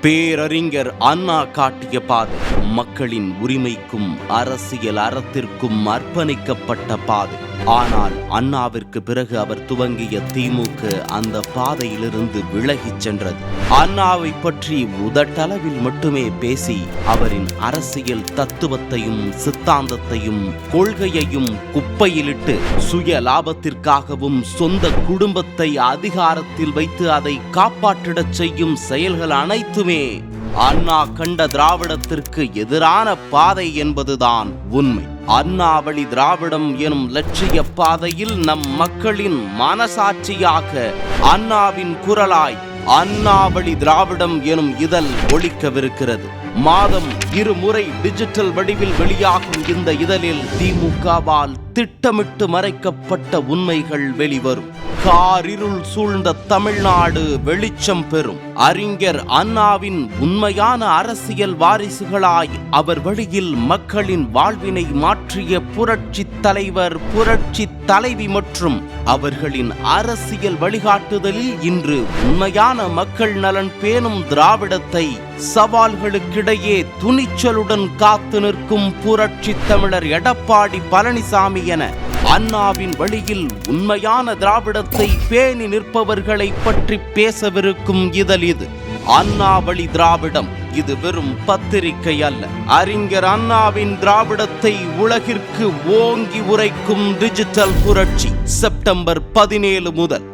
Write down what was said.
பேரறிஞர் அண்ணா காட்டிய பாதை மக்களின் உரிமைக்கும் அரசியல் அறத்திற்கும் அர்ப்பணிக்கப்பட்ட பாதை. ஆனால் அண்ணாவிற்கு பிறகு அவர் துவங்கிய திமுக அந்த பாதையிலிருந்து விலகிச் சென்றது. அண்ணாவை பற்றி உதட்டளவில் மட்டுமே பேசி அவரின் அரசியல் தத்துவத்தையும் சித்தாந்தத்தையும் கொள்கையையும் குப்பையிலிட்டு சுய லாபத்திற்காகவும் சொந்த குடும்பத்தை அதிகாரத்தில் வைத்து அதை காப்பாற்றிடச் செய்யும் செயல்கள் அனைத்துமே அண்ணா கண்ட திராவிடத்திற்கு எதிரான பாதை என்பதுதான் உண்மை. அண்ணா வழி திராவிடம் எனும் லட்சிய பாதையில் நம் மக்களின் மனசாட்சியாக அண்ணாவின் குரலாய் அண்ணா வழி திராவிடம் எனும் இதழ் ஒலிக்கவிருக்கிறது. மாதம் 2 முறை டிஜிட்டல் வடிவில் வெளியாகும் இந்த இதழில் திமுகவால் திட்டமிட்டு மறைக்கப்பட்ட உண்மைகள் வெளிவரும். காரிருள் சூழ்ந்த தமிழ்நாடு வெளிச்சம் பெறும். அறிஞர் அண்ணாவின் உண்மையான அரசியல் வாரிசுகளாய் அவர் வழியில் மக்களின் வாழ்வினை மாற்றிய புரட்சி தலைவர், புரட்சி தலைவி மற்றும் அவர்களின் அரசியல் வழிகாட்டுதலில் இன்று உண்மையான மக்கள் நலன் பேணும் திராவிடத்தை சவால்களுக்கிடையே துணிச்சலுடன் காத்து நிற்கும் புரட்சி தமிழர் எடப்பாடி பழனிசாமி என அண்ணாவின் வழியில் உண்மையான திராவிடத்தை பேணி நிற்பவர்களை பற்றி பேசவிருக்கும் இதழ் இது. அண்ணா வழி திராவிடம் இது வெறும் பத்திரிகை அல்ல. அறிஞர் அண்ணாவின் திராவிடத்தை உலகிற்கு ஓங்கி உரைக்கும் டிஜிட்டல் புரட்சி. செப்டம்பர் 17 முதல்